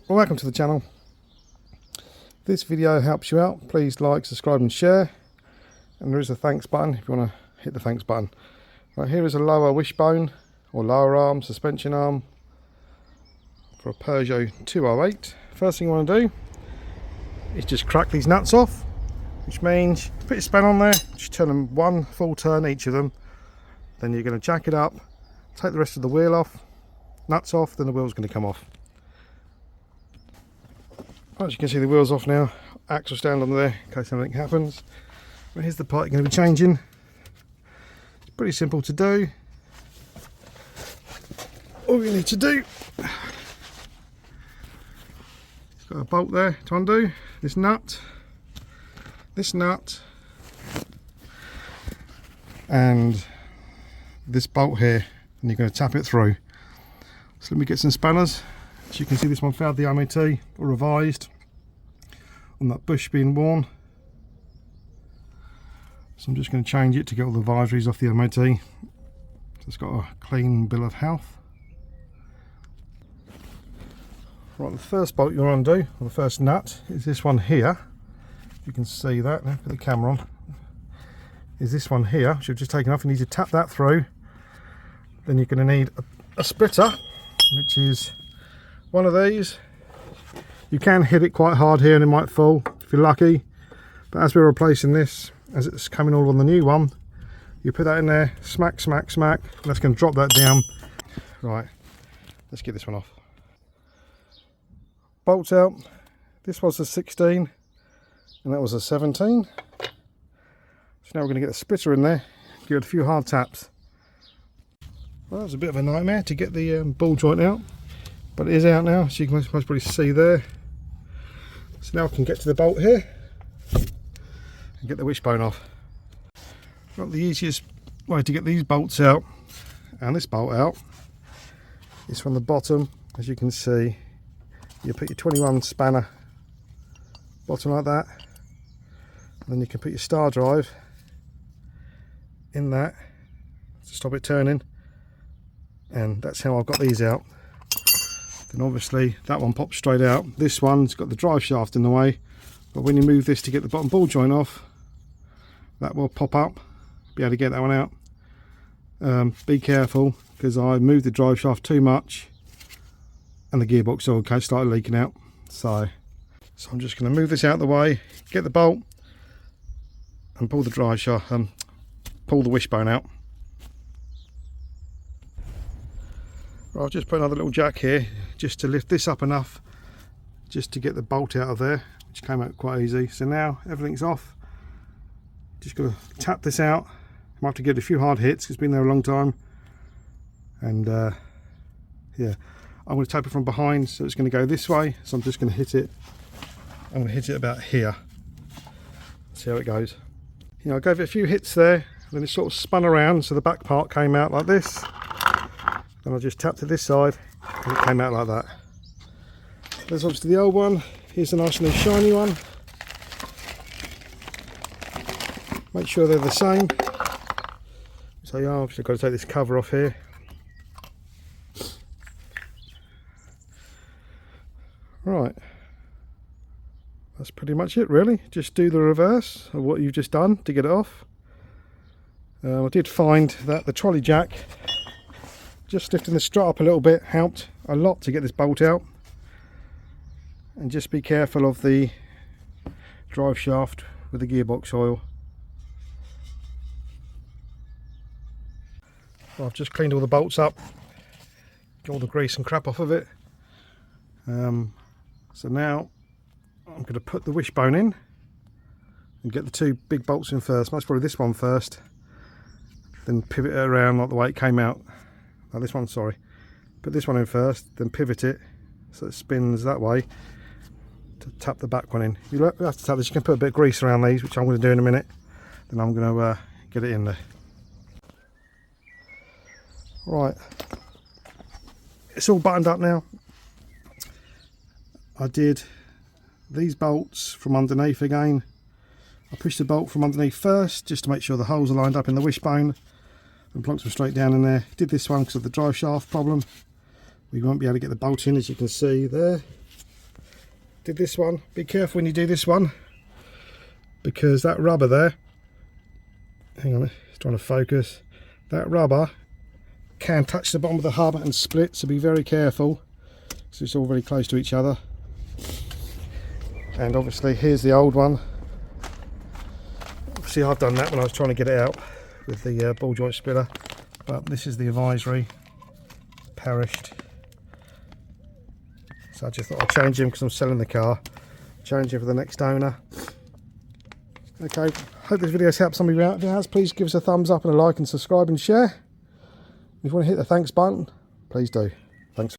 Welcome to the channel. If this video helps you out, please like, subscribe and share. And there is a thanks button if you want to hit the thanks button. Right, here is a lower wishbone or lower arm, suspension arm for a Peugeot 208. First thing you want to do is just crack these nuts off, which means put your span on there, just turn them one full turn each of them. Then you're going to jack it up, take the rest of the wheel off, nuts off, then the wheel's going to come off. As you can see, the wheel's off now, axle stand on there in case anything happens. But here's the part you're going to be changing. It's pretty simple to do. All you need to do, it's got a bolt there to undo, this nut, and this bolt here, and you're going to tap it through. So let me get some spanners. As you can see, this one failed the MOT, or revised, on that bush being worn. So I'm just going to change it to get all the advisories off the MOT. So it's got a clean bill of health. Right, the first bolt you want to undo, or the first nut, is this one here. You can see that, now put the camera on. Is this one here, which I've just taken off. You need to tap that through. Then you're going to need a splitter, which is one of these. You can hit it quite hard here and it might fall if you're lucky, but as we're replacing this, as it's coming all on the new one, you put that in there, smack, and that's going to drop that down. Right, let's get this one off. Bolts out. This was a 16 and that was a 17. So now we're going to get the splitter in there, give it a few hard taps. Well, that was a bit of a nightmare to get the ball joint out, but it is out now, so you can most probably see there. So now I can get to the bolt here and get the wishbone off. Not the easiest way to get these bolts out and this bolt out is from the bottom. As you can see, you put your 21 spanner bottom like that, and then you can put your star drive in that to stop it turning, and that's how I've got these out. Then obviously that one pops straight out. This one's got the drive shaft in the way, but when you move this to get the bottom ball joint off, that will pop up. Be able to get that one out. Be careful, because I moved the drive shaft too much and the gearbox oil started leaking out. So I'm just going to move this out of the way, get the bolt and pull the drive shaft, pull the wishbone out. Right, I'll just put another little jack here just to lift this up enough just to get the bolt out of there, which came out quite easy. So now everything's off. Just got to tap this out. I might have to give it a few hard hits, it's been there a long time. And yeah, I'm going to tap it from behind, so it's going to go this way. So I'm just going to hit it. I'm going to hit it about here. See how it goes. You know, I gave it a few hits there, then it sort of spun around, so the back part came out like this. Then I just tapped it this side and it came out like that. There's obviously the old one. Here's a nice new shiny one. Make sure they're the same. So yeah, I've obviously got to take this cover off here. Right, that's pretty much it really. Just do the reverse of what you've just done to get it off. I did find that the trolley jack, just lifting the strut up a little bit, helped a lot to get this bolt out. And just be careful of the drive shaft with the gearbox oil. Well, I've just cleaned all the bolts up, got all the grease and crap off of it. So now I'm going to put the wishbone in and get the two big bolts in first. Most probably this one first, then pivot it around like the way it came out. Oh, this one, sorry. Put this one in first, then pivot it so it spins that way to tap the back one in. You have to tap this. You can put a bit of grease around these, which I'm going to do in a minute. Then I'm going to get it in there. Right, it's all buttoned up now. I did these bolts from underneath again. I pushed the bolt from underneath first just to make sure the holes are lined up in the wishbone and plunked them straight down in there. Did this one because of the drive shaft problem. We won't be able to get the bolt in, as you can see there. did this one. Be careful when you do this one, because that rubber there, hang on, it's trying to focus, that rubber can touch the bottom of the hub and split, so be very careful because it's all very close to each other. And obviously here's the old one. Obviously I've done that when I was trying to get it out with the ball joint splitter, but this is the advisory, perished. So I just thought I'd change him because I'm selling the car. Change him for the next owner. Okay, hope this video's helped somebody out. If it has, please give us a thumbs up and a like and subscribe and share. If you want to hit the thanks button, please do. Thanks.